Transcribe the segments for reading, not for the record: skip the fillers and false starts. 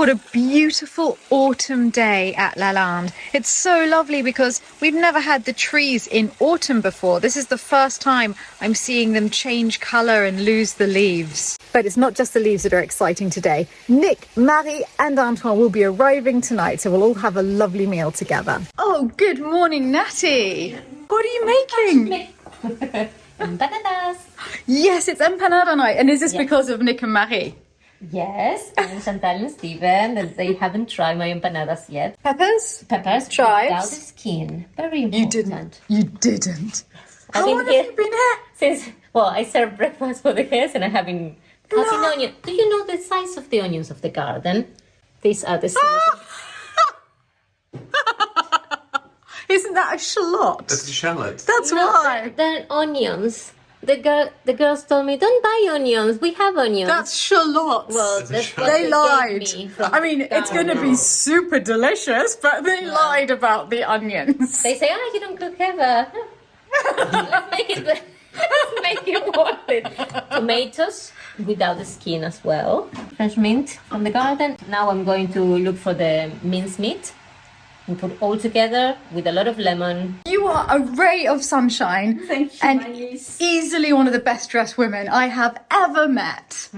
What a beautiful autumn day at Lalande. It's so lovely because we've never had the trees in autumn before. This is the first time I'm seeing them change colour and lose the leaves. But it's not just the leaves that are exciting today. Nick, Marie and Antoine will be arriving tonight, so we'll all have a lovely meal together. Oh, good morning, Natty. What are you making? Empanadas. Yes, it's empanada night. And is this because of Nick and Marie? Yes, and Chantal and Steven, and they haven't tried my empanadas yet. Peppers? Peppers Chives? without the skin. Very important. You didn't. I've How long have you been here? Since, well, I serve breakfast for the guests and I have been cutting onions. Do you know the size of the onions of the garden? These are the size. Isn't that a shallot? That's a shallot. That's why. They're onions. The girls told me, don't buy onions. We have onions. That's shallots. Well, that's what they gave lied. me from I mean, the it's going to be super delicious, but they lied about the onions. They say, oh, you don't cook ever. Let's make it worth it. Tomatoes without the skin as well. Fresh mint from the garden. Now I'm going to look for the minced meat and put all together with a lot of lemon. You are a ray of sunshine. Thank you, and my niece. easily one of the best dressed women I have ever met.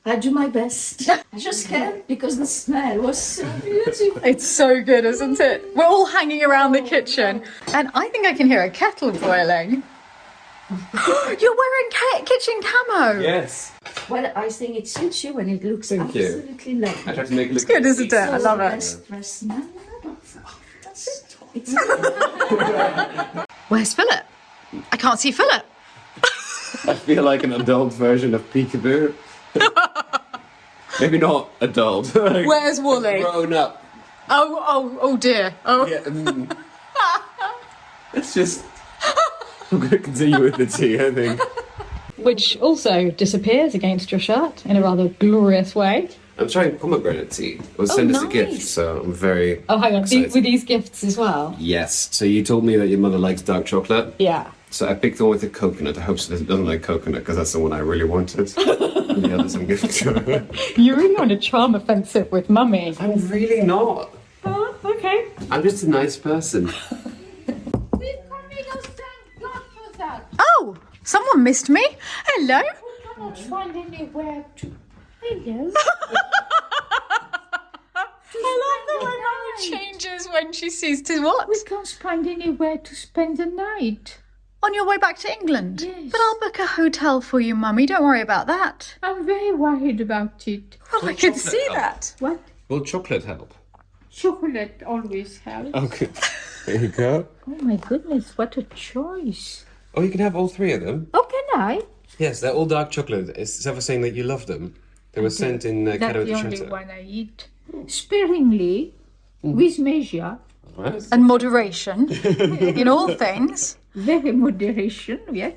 I do my best. I just can't because the smell was so beautiful. It's so good, isn't it? We're all hanging around the kitchen, and I think I can hear a kettle boiling. You're wearing kitchen camo. Yes. Well, I think it suits you and it looks Thank you. absolutely lovely. I tried to make it look It's good, isn't it? I love it. Best dressed man. That's it. Where's Philip? I can't see Philip. I feel like an adult version of Peekaboo. Maybe not adult. Like, Where's Wally? grown up. Oh dear. Oh. Yeah. It's just. I'm going to continue with the tea, I think. Which also disappears against your shirt in a rather glorious way. I'm trying pomegranate tea. It was sent as a gift, nice. so I'm very. Oh, hang on. excited. Were these gifts as well? Yes. So you told me that your mother likes dark chocolate. Yeah. So I picked the one with the coconut. I hope she doesn't like coconut because that's the one I really wanted. And the others I'm giving to her. You're really on a charm offensive with Mummy. I'm really not. Oh, okay. I'm just a nice person. Oh, someone missed me. Hello. I cannot find anywhere to. Hello. I love that my Mummy changes when she sees to what? We can't find anywhere to spend the night. On your way back to England? Yes. But I'll book a hotel for you, Mummy. Don't worry about that. I'm very worried about it. Well, I can see that. What? Will chocolate help? Chocolate always helps. Okay. There you go. Oh my goodness, what a choice. Oh, you can have all three of them? Oh, can I? Yes, they're all dark chocolate. Is ever saying that you love them? They were sent in That's Chateau the de only Lalande. one I eat. Sparingly, with measure, Right. And moderation in all things. very moderation, yes.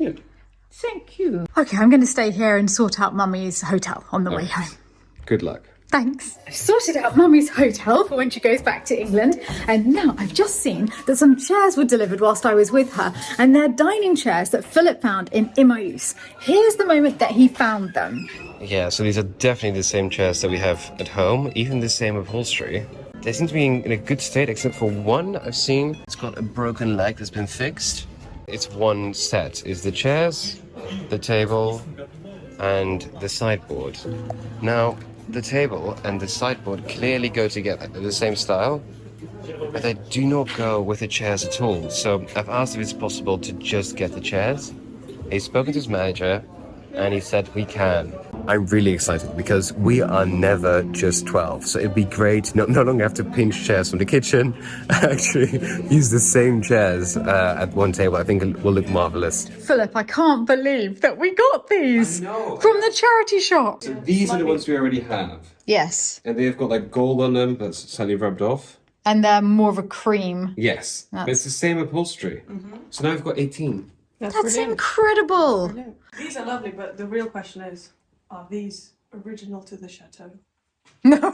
Thank you. Okay, I'm going to stay here and sort out Mummy's hotel on the way home. Good luck. Thanks. I've sorted out Mummy's hotel for when she goes back to England, and now I've just seen that some chairs were delivered whilst I was with her, and they're dining chairs that Philip found in Emmaus. Here's the moment that he found them. Yeah, so these are definitely the same chairs that we have at home, even the same upholstery. They seem to be in a good state, except for one I've seen. It's got a broken leg that's been fixed. It's one set. It's the chairs, the table, and the sideboard. Now, the table and the sideboard clearly go together. They're the same style, but they do not go with the chairs at all. So I've asked if it's possible to just get the chairs. He's spoken to his manager, and he said we can. I'm really excited because we are never just 12. So it'd be great to no longer have to pinch chairs from the kitchen. Actually use the same chairs at one table. I think it will look marvelous. Philip, I can't believe that we got these I know. from the charity shop. So these are the ones we already have. Yes, And they've got like gold on them that's slightly rubbed off. and they're more of a cream. Yes. But it's the same upholstery. So now I've got 18. That's incredible. These are lovely, but the real question is, are these original to the chateau? No,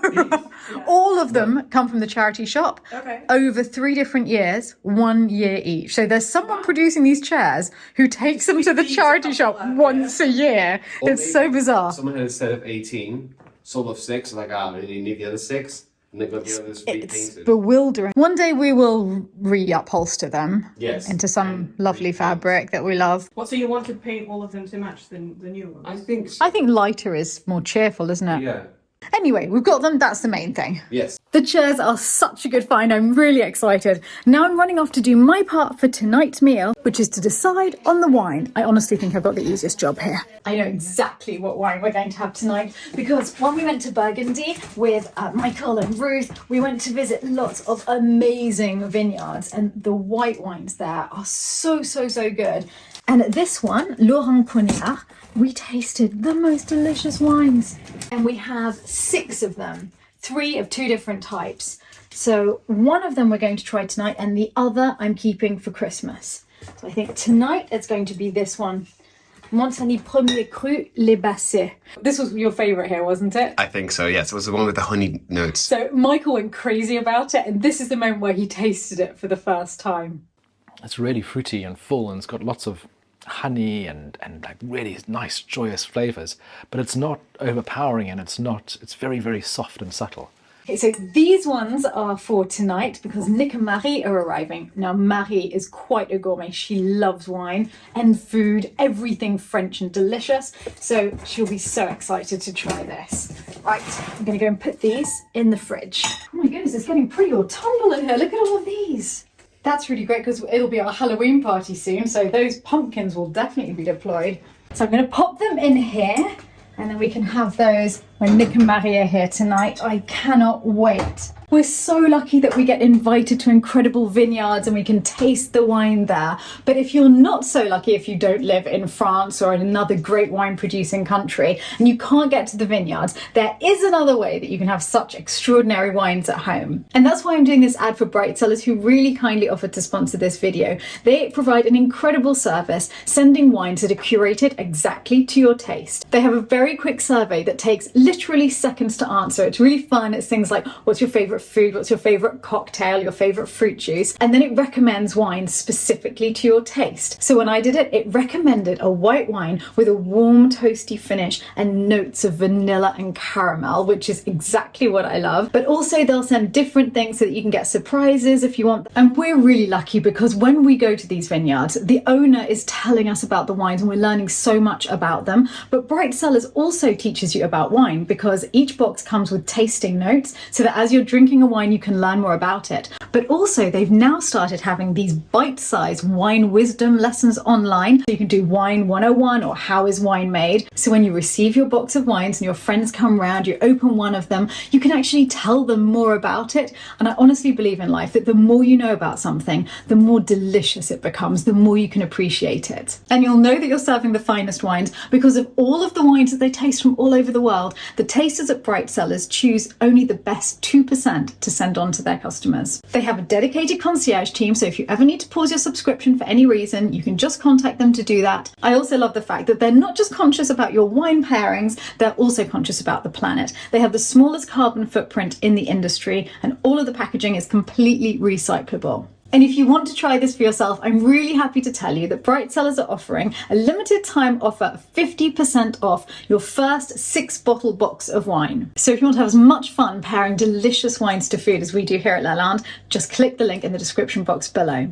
all of them come from the charity shop. Okay. Over 3 different years, 1 year each. So there's someone producing these chairs who takes them to the feeds a charity couple shop out, once a year. Or It's so maybe bizarre. Someone had a set of 18. sold off 6, like, you need the other 6, and they've got the others It's repainted. bewildering. One day we will re-upholster them Yes. into some lovely fabric that we love. What, so you want to paint all of them to match the new one? I think so. I think lighter is more cheerful, isn't it? Yeah. Anyway, we've got them. That's the main thing. Yes. The chairs are such a good find. I'm really excited. Now I'm running off to do my part for tonight's meal, which is to decide on the wine. I honestly think I've got the easiest job here. I know exactly what wine we're going to have tonight because when we went to Burgundy with Michael and Ruth, we went to visit lots of amazing vineyards, and the white wines there are so good. And at this one, Laurent Cognac, we tasted the most delicious wines. And we have 6 of them, 3 of 2 different types. So one of them we're going to try tonight and the other I'm keeping for Christmas. So I think tonight it's going to be this one. Montagny Premier Cru Les Bassets. This was your favourite here, wasn't it? I think so, yes. It was the one with the honey notes. So Michael went crazy about it, and this is the moment where he tasted it for the first time. It's really fruity and full, and it's got lots of honey and like really nice joyous flavors, but it's not overpowering, and it's very, very soft and subtle. Okay, so these ones are for tonight because Nick and Marie are arriving. Now, Marie is quite a gourmet. She loves wine and food, everything French and delicious. So she'll be so excited to try this. Right, I'm going to go and put these in the fridge. Oh my goodness, it's getting pretty autumnal in here. Look at all of these. That's really great because it'll be our Halloween party soon. So those pumpkins will definitely be deployed. So I'm going to pop them in here. And then we can have those when Nick and Marie are here tonight. I cannot wait. We're so lucky that we get invited to incredible vineyards and we can taste the wine there. But if you're not so lucky, if you don't live in France or in another great wine producing country and you can't get to the vineyards, there is another way that you can have such extraordinary wines at home. And that's why I'm doing this ad for Bright Cellars, who really kindly offered to sponsor this video. They provide an incredible service, sending wines that are curated exactly to your taste. They have a very quick survey that takes literally seconds to answer. It's really fun. It's things like, what's your favorite food, what's your favorite cocktail, your favorite fruit juice, and then it recommends wines specifically to your taste. So when I did it, it recommended a white wine with a warm toasty finish and notes of vanilla and caramel, which is exactly what I love. But also they'll send different things so that you can get surprises if you want. And we're really lucky because when we go to these vineyards, the owner is telling us about the wines and we're learning so much about them. But Bright Cellars also teaches you about wine because each box comes with tasting notes so that as you're drinking a wine, you can learn more about it. But also they've now started having these bite-sized wine wisdom lessons online. So you can do Wine 101 or How is Wine Made? So when you receive your box of wines and your friends come round, you open one of them, you can actually tell them more about it. And I honestly believe in life that the more you know about something, the more delicious it becomes, the more you can appreciate it. And you'll know that you're serving the finest wines because of all of the wines that they taste from all over the world. The tasters at Bright Cellars choose only the best 2% to send on to their customers. They have a dedicated concierge team, so if you ever need to pause your subscription for any reason, you can just contact them to do that. I also love the fact that they're not just conscious about your wine pairings, they're also conscious about the planet. They have the smallest carbon footprint in the industry, and all of the packaging is completely recyclable. And if you want to try this for yourself, I'm really happy to tell you that Bright Cellars are offering a limited time offer of 50% off your first 6-bottle box of wine. So if you want to have as much fun pairing delicious wines to food as we do here at Lalande, just click the link in the description box below.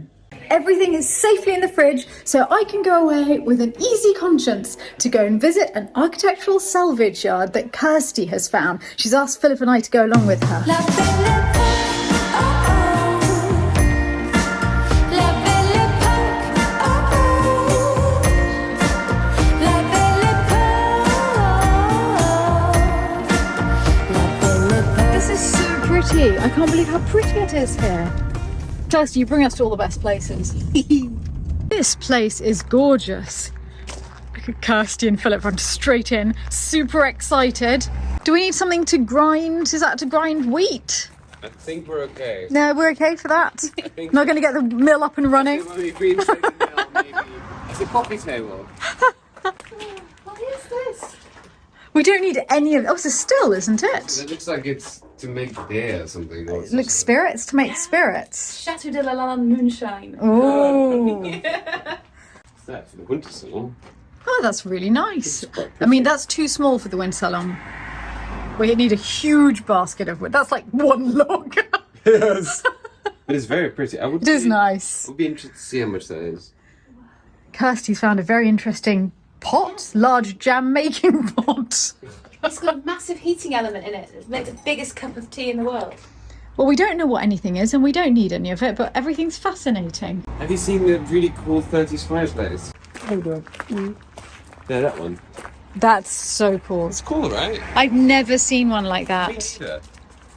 Everything is safely in the fridge, so I can go away with an easy conscience to go and visit an architectural salvage yard that Kirsty has found. She's asked Philip and I to go along with her. I can't believe how pretty it is here. Kirsty, you bring us to all the best places. This place is gorgeous. Look at Kirsty and Philip run straight in, super excited. Do we need something to grind? Is that to grind wheat? I think we're okay. No, we're okay for that. Not going to get the mill up and running. It's a coffee table. What is this? We don't need any of it. Oh, it's a still, isn't it? It looks like it's to make beer or something. It looks spirits to make spirits. Chateau de Lalande moonshine. Oh. What's that for the winter salon? Oh, that's really nice. I mean, that's too small for the winter salon. We need a huge basket of wood. That's like one log. Yes. But it's very pretty. It is nice. I would be interested to see how much that is. Kirsty's found a very interesting pot, large jam making pot. It's got a massive heating element in it. It's made the biggest cup of tea in the world. Well, we don't know what anything is and we don't need any of it, but everything's fascinating. Have you seen the really cool 30s fireplace? Hold on. Yeah, that one. That's so cool. It's cool, right? I've never seen one like that. Yeah.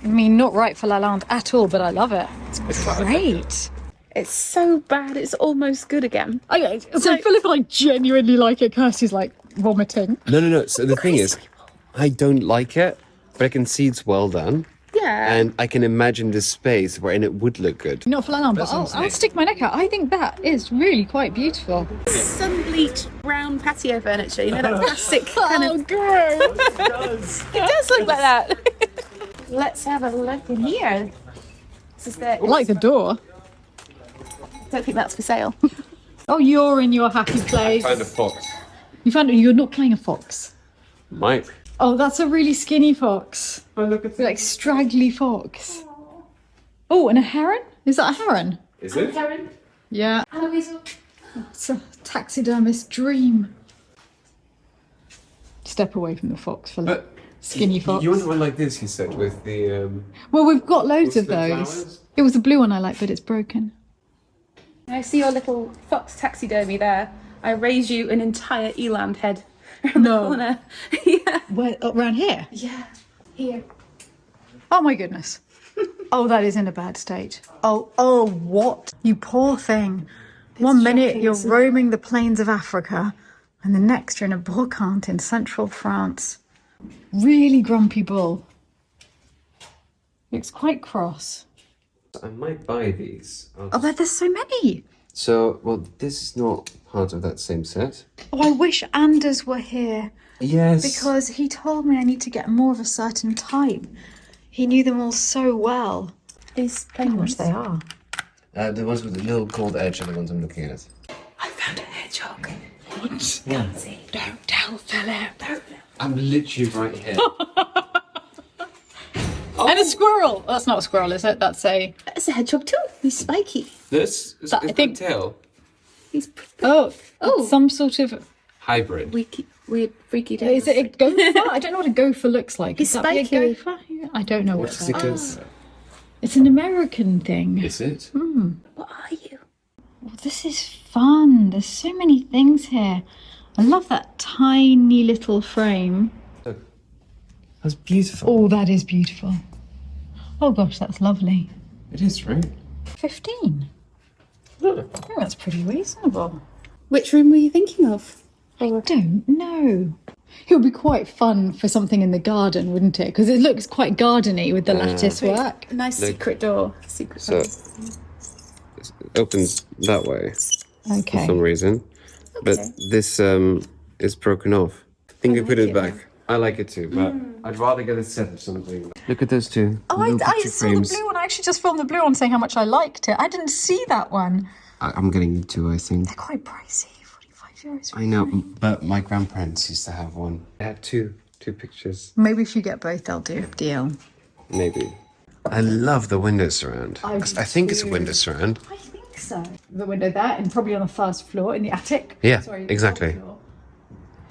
I mean, not right for Lalande at all, but I love it. It's great. It's so bad, it's almost good again. So Philip and I genuinely like it. Kirsty's like vomiting. No. So the thing is, I don't like it, but I can see it's well done. Yeah. And I can imagine this space wherein it would look good. Not for Lalande, but I'll stick my neck out. I think that is really quite beautiful. Sun-bleached brown patio furniture, you know, that plastic kind of... gross. It does look like that. Let's have a look in here. This is the... I like the door. I don't think that's for sale. Oh, you're in your happy place. Find a fox. You found you're not playing a fox. Might. Oh, that's a really skinny fox. Oh, look at Like straggly fox. Oh, and a heron? Is that a heron? Is it? Karen? Yeah. And a weasel. It's a taxidermist dream. Step away from the fox, Philip. But Skinny fox. You want one like this, you said, with the... Well, we've got loads What's of the those. flowers? It was the blue one I like, but it's broken. I see your little fox taxidermy there. I raise you an entire eland head around the corner. Yeah. Where? Around here? Yeah. Here. Oh my goodness. Oh, that is in a bad state. Oh, what? You poor thing. One minute shocking, you're isn't it? roaming the plains of Africa, and the next you're in a brocante in central France. Really grumpy bull. Looks quite cross. I might buy these. Oh, but there's so many. So, well, this is not part of that same set. Oh, I wish Anders were here Yes. because he told me I need to get more of a certain type. He knew them all so well. These How much they are. The ones with the little gold edge are the ones I'm looking at. I found a hedgehog. What? Yeah. Don't tell Philip. I'm literally right here. And a squirrel. That's not a squirrel, is it? That's a... That's a hedgehog too. He's spiky. This is I think- tail. He's Oh, Oh. it's some sort of... Hybrid. weird, freaky tail. Is it a gopher? I don't know what a gopher looks like. He's Is that be a spiky. gopher? I don't know what What's that it is. It's an American thing. Is it? What are you? Oh, this is fun. There's so many things here. I love that tiny little frame. That's beautiful. Oh, that is beautiful. Oh gosh, that's lovely. It is, right? 15. I think that's pretty reasonable. Which room were you thinking of? I don't know. It would be quite fun for something in the garden, wouldn't it? Because it looks quite gardeny with the lattice work. A nice Look. secret door. Secret So, door. it opens that way for Okay. some reason. But this is broken off. I think I put it back. I like it too, but I'd rather get a set of something. Look at those two. Oh, little I picture saw frames. the blue one. I actually just filmed the blue one saying how much I liked it. I didn't see that one. I'm getting two, I think. They're quite pricey. 45 euros. I know, but my grandparents used to have one. They had two pictures. Maybe if you get both, they'll do a deal. Maybe. I love the window surround. I I think it's a window surround. I think so. The window there, and probably on the first floor in the attic. Yeah, Sorry, the exactly. top floor.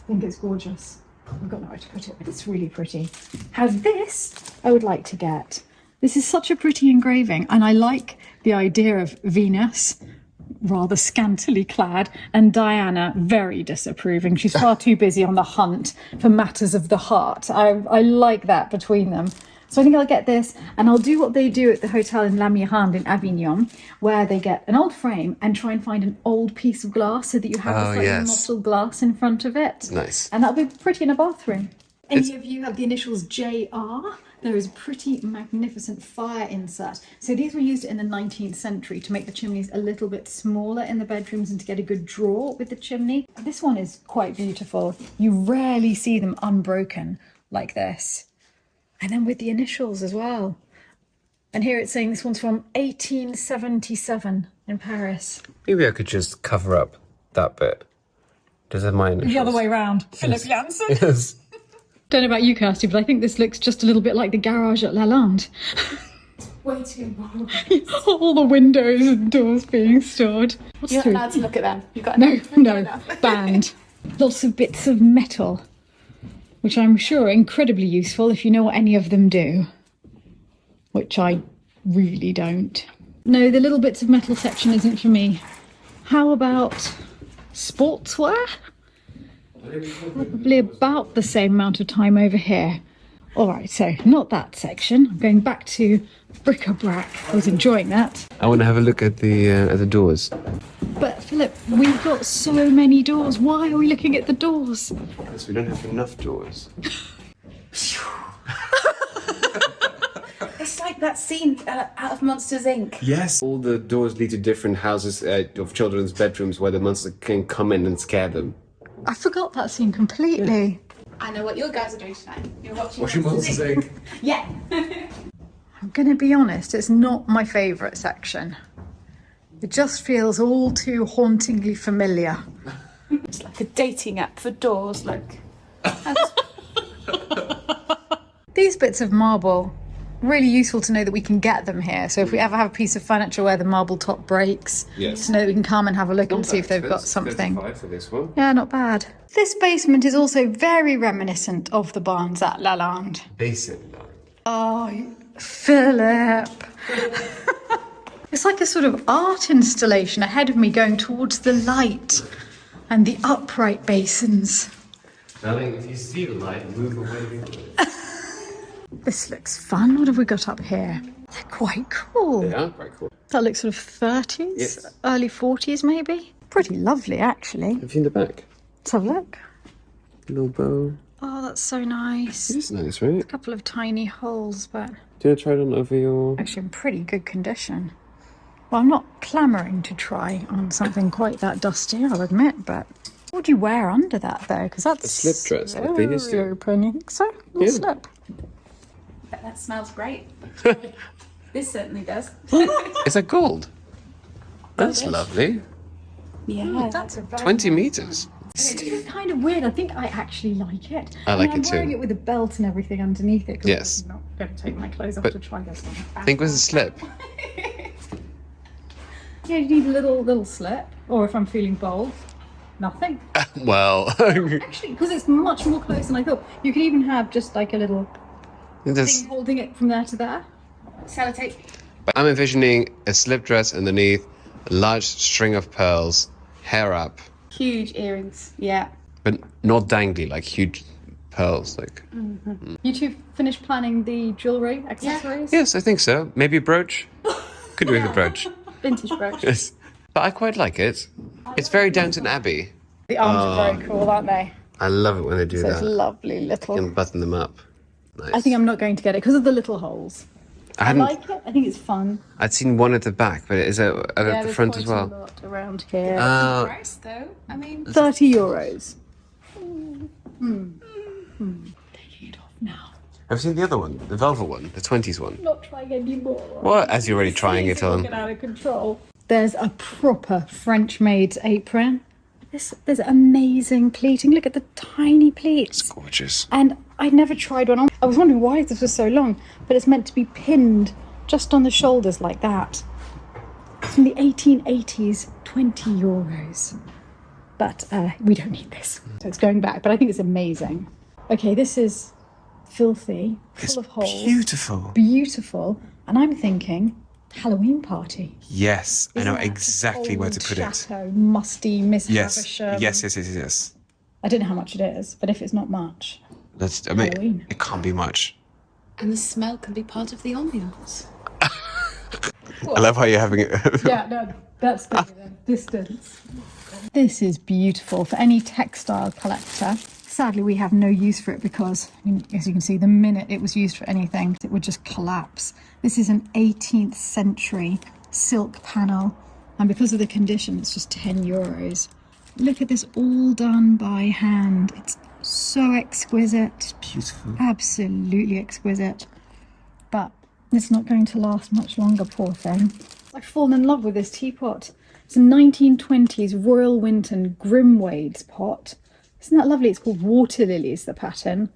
I think it's gorgeous. I've got nowhere to put it, but it's really pretty. How this I would like to get. This is such a pretty engraving, and I like the idea of Venus, rather scantily clad, and Diana, very disapproving. She's far too busy on the hunt for matters of the heart. I like that between them. So I think I'll get this, and I'll do what they do at the hotel in La Mirande in Avignon, where they get an old frame and try and find an old piece of glass so that you have Oh, the slightly yes. mottled glass in front of it. Nice. And that'll be pretty in a bathroom. Any of you have the initials JR? There is a pretty magnificent fire insert. So these were used in the 19th century to make the chimneys a little bit smaller in the bedrooms and to get a good draw with the chimney. This one is quite beautiful. You rarely see them unbroken like this. And then with the initials as well. And here it's saying this one's from 1877 in Paris. Maybe I could just cover up that bit. Does it have my initials? The other way round. Philip Jansen. Yes. Don't know about you, Kirsty, but I think this looks just a little bit like the garage at Lalande. Way too long. All the windows and doors being stored. You're not allowed to look at them. You've got No, banned. Lots of bits of metal, which I'm sure are incredibly useful if you know what any of them do, which I really don't. No, the little bits of metal section isn't for me. How about sportswear? Probably about the same amount of time over here. All right, so not that section. I'm going back to bric-a-brac. I was enjoying that. I want to have a look at the doors. But Philip, we've got so many doors. Why are we looking at the doors? Because we don't have enough doors. It's like that scene out of Monsters Inc. Yes. All the doors lead to different houses of children's bedrooms where the monster can come in and scare them. I forgot that scene completely. I know what your guys are doing tonight. You're watching Washing Monsters Inc. Yeah. I'm going to be honest, it's not my favourite section. It just feels all too hauntingly familiar. It's like a dating app for doors, look. These bits of marble, really useful to know that we can get them here. So if we ever have a piece of furniture where the marble top breaks, Yes. to know that we can come and have a look and see if they've got something. 35 for this one. Yeah, not bad. This basement is also very reminiscent of the barns at Lalande. Basic. Oh, Philip. It's like a sort of art installation ahead of me going towards the light and the upright basins. Darling, if you see the light, move away from it. This looks fun. What have we got up here? They're quite cool. They are quite cool. That looks sort of 30s, Yes. early 40s maybe. Pretty lovely, actually. Have you seen the back? Let's have a look. Little bow. Oh, that's so nice. It is nice, right? A couple of tiny holes, but Do you want to try it on over your... actually in pretty good condition. Well, I'm not clamouring to try on something quite that dusty, I'll admit, but what would you wear under that, though? Because that's A slip dress, like they used to. very open. You think so? A little slip. That smells great. This certainly does. Is that gold? That's lovely. Yeah. That's a very 20 meters. It's kind of weird. I think I actually like it. I like mean, it I'm wearing too. it with a belt and everything underneath it. 'Cause Yes. I'm not going to take my clothes off But to try this one. I think with a slip. Yeah, you need a little slip. Or if I'm feeling bold, nothing. Well, Actually, because it's much more close than I thought. You can even have just like a little this, thing holding it from there to there. Sellotape. I'm envisioning a slip dress underneath, a large string of pearls, hair up, Huge earrings. Yeah. but not dangly, like huge pearls. Like You two finished planning the jewellery, accessories? yes, I think so. Maybe a brooch. Could do with a brooch. Vintage brooch. Yes, but I quite like it. It's very Downton Abbey. The arms are very cool, aren't they? I love it when they do So it's that. lovely little. And button them up. Nice. I think I'm not going to get it because of the little holes. I I hadn't. like it. I think it's fun. I'd seen one at the back, but is it at the there's front as quite a well? lot around here. Price though. I mean, €30. Taking it off now. Have you seen the other one, the velvet one, the 20s one? Not trying anymore. What? As you're already trying it on. Get out of control. There's a proper French-made apron. There's amazing pleating. Look at the tiny pleats. It's gorgeous. And I'd never tried one on. I was wondering why this was so long, but it's meant to be pinned just on the shoulders like that. It's from the 1880s, €20. But we don't need this. So it's going back, but I think it's amazing. Okay, this is filthy, full of holes. Beautiful. Beautiful. And I'm thinking, Halloween party. Yes, I know Isn't that exactly just where to old put it. chateau, musty, Miss Yes. Havisham. Yes. I don't know how much it is, but if it's not much, That's. I mean, Halloween. it can't be much. And the smell can be part of the ambiance. I love how you're having it. yeah, no, that's the distance. This is beautiful for any textile collector. Sadly, we have no use for it because, I mean, as you can see, the minute it was used for anything, it would just collapse. This is an 18th century silk panel, and because of the condition, it's just €10. Look at this, all done by hand. It's so exquisite. Beautiful. Absolutely exquisite. But it's not going to last much longer, poor thing. I've fallen in love with this teapot. It's a 1920s Royal Winton Grimwade's pot. Isn't that lovely? It's called Water Lilies, the pattern.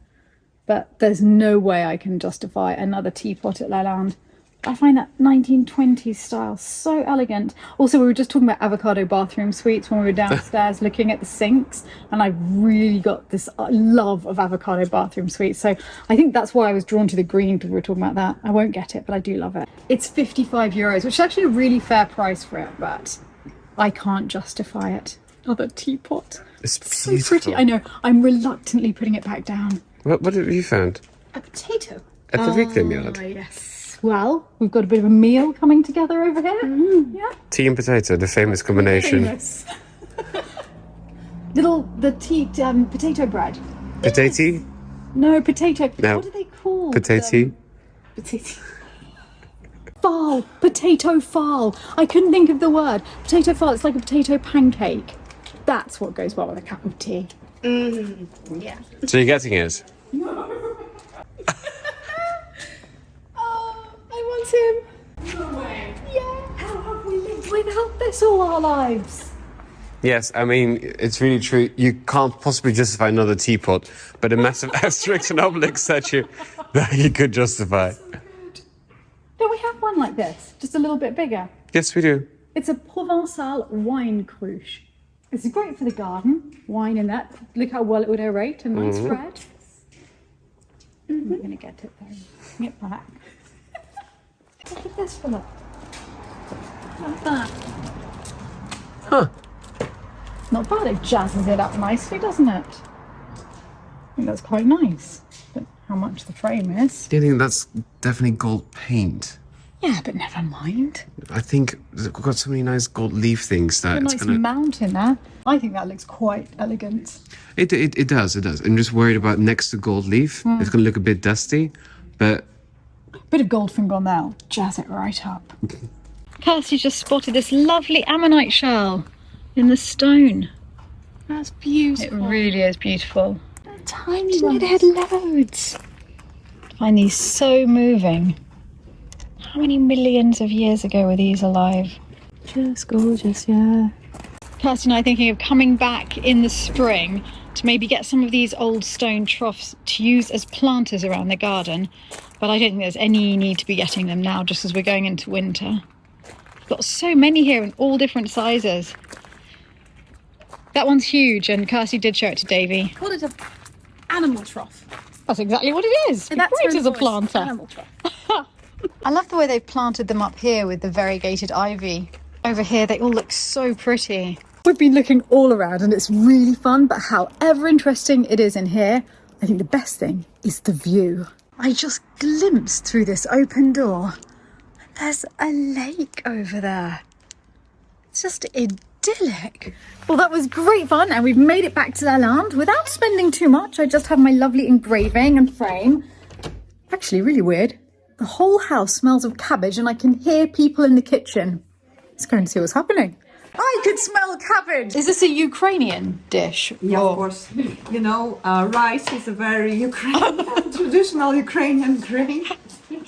but there's no way I can justify another teapot at Lalande. I find that 1920s style so elegant. Also, we were just talking about avocado bathroom suites when we were downstairs looking at the sinks, and I really got this love of avocado bathroom suites. So I think that's why I was drawn to the green, because we were talking about that. I won't get it, but I do love it. It's €55, which is actually a really fair price for it, but I can't justify it. Another teapot. It's so pretty. I know. I'm reluctantly putting it back down. What have you found? A potato. At the reclaim yard? Yes. Well, we've got a bit of a meal coming together over here. Yeah. Tea and potato, the famous combination. Famous. Potato bread. Potato? No, potato. No. What are they called? Potato? Potato. Fal. Potato fal. I couldn't think of the word. Potato fal. It's like a potato pancake. That's what goes well with a cup of tea. Yeah. So you're getting it? I want him. No way. Yeah. How have we lived without this all our lives? Yes, I mean, it's really true. You can't possibly justify another teapot, but a massive Asterix and Obelix statue that you could justify. Don't we have one like this? Just a little bit bigger. Yes, we do. It's a Provençal wine cruche. It's great for the garden. Wine in that. Look how well it would aerate and nice spread. I'm not going to get it though. Bring it back. Look at this, Philip. Like that. Huh. Not bad. It jazzes it up nicely, doesn't it? I think that's quite nice. But how much the frame is. Do you think that's definitely gold paint? Yeah, but never mind. I think we've got so many nice gold leaf things that A it's nice gonna... mountain there. I think that looks quite elegant. It does. I'm just worried about next to gold leaf. It's gonna look a bit dusty, but... Bit of Goldfinger on there. Jazz it right up. Kirsty's just spotted this lovely ammonite shell in the stone. That's beautiful. It really is beautiful. Tiny It had loads. I find these so moving. How many millions of years ago were these alive? Just gorgeous, yeah. Kirsty and I are thinking of coming back in the spring to maybe get some of these old stone troughs to use as planters around the garden. But I don't think there's any need to be getting them now, just as we're going into winter. We've got so many here in all different sizes. That one's huge, and Kirsty did show it to Davy. Call it an animal trough. That's exactly what it is. And that's Great her as a voice, planter. Animal trough. I love the way they've planted them up here with the variegated ivy. Over here, they all look so pretty. We've been looking all around and it's really fun, but however interesting it is in here, I think the best thing is the view. I just glimpsed through this open door. There's a lake over there. It's just idyllic. Well, that was great fun, and we've made it back to Lalande without spending too much. I just have my lovely engraving and frame. Actually, really weird. The whole house smells of cabbage and I can hear people in the kitchen. Let's go and see what's happening. I could smell cabbage. Is this a Ukrainian dish? Yeah, of course. You know, rice is a very Ukrainian, traditional Ukrainian grain.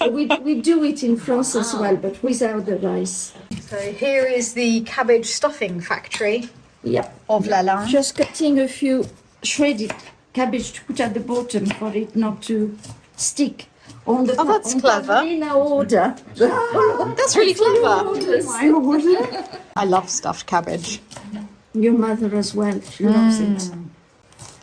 We do it in France as well, but without the rice. So here is the cabbage stuffing factory Yep. of Lalande. Just cutting a few shredded cabbage to put at the bottom for it not to stick. On the that's clever. Order. That's really clever. Orders. I love stuffed cabbage. Your mother as well. She loves it.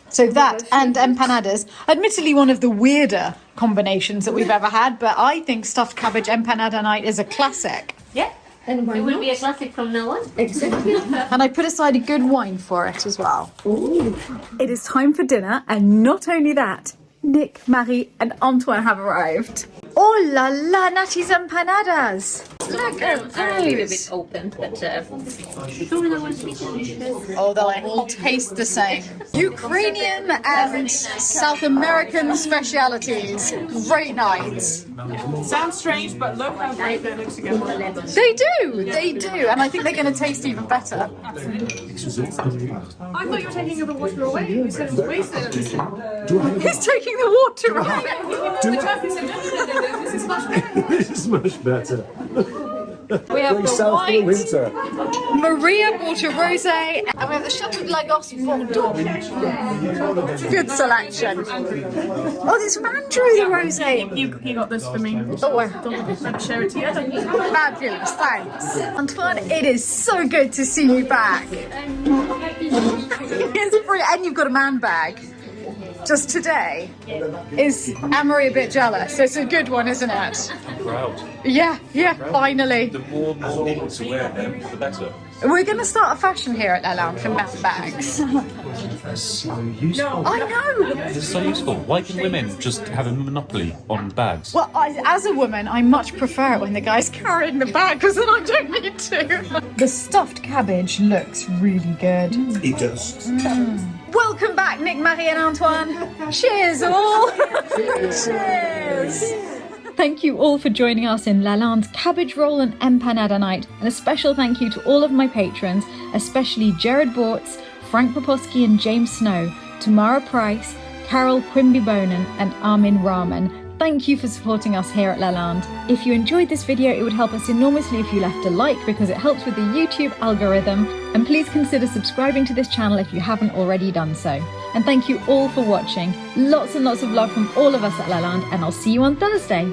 So that and empanadas, admittedly one of the weirder combinations that we've ever had, but I think stuffed cabbage empanada night is a classic. Yeah, And why it will not? be a classic from now on. Exactly. And I put aside a good wine for it as well. Ooh. It is time for dinner, and not only that, Nick, Marie and Antoine have arrived. Oh la la, Natty's empanadas! Look at Are a little those! bit open, but Oh, they'll all taste the same. Ukrainian and South American specialities. Great nights. Sounds strange, but look how great they look together. They do, and I think they're going to taste even better. I thought you were taking the water away. You said it was wasted. He's taking the water away. The joke is this is much better. This is much better. We have the South for the white. winter. Maria bought a rosé, and we have the Chateau de Lalande Bordeaux. Good selection. Oh, this is Andrew, the rosé. You got this for me. Oh, wow. I'll share it together. Fabulous, thanks. Antoine, it is so good to see you back. It's brilliant. And you've got a man bag. Just today. Is Anne-Marie a bit jealous? It's a good one, isn't it? Proud. Yeah, finally. The more people to wear them, the better. We're going to start a fashion here at Lalande for man bags. That's so useful. I know. It's so useful. Why can women just have a monopoly on bags? Well, as a woman, I much prefer it when the guy's carrying the bag because then I don't need to. The stuffed cabbage looks really good. It does. Welcome back, Nick, Marie and Antoine. Cheers all. Cheers. Thank you all for joining us in Lalande's cabbage roll and empanada night, and a special thank you to all of my patrons, especially Jared Bortz, Frank Poposky and James Snow, Tamara Price, Carol Quimby Bonan and Armin Rahman. Thank you for supporting us here at Lalande. If you enjoyed this video, it would help us enormously if you left a like because it helps with the YouTube algorithm, and please consider subscribing to this channel if you haven't already done so. And thank you all for watching. Lots and lots of love from all of us at Lalande, and I'll see you on Thursday.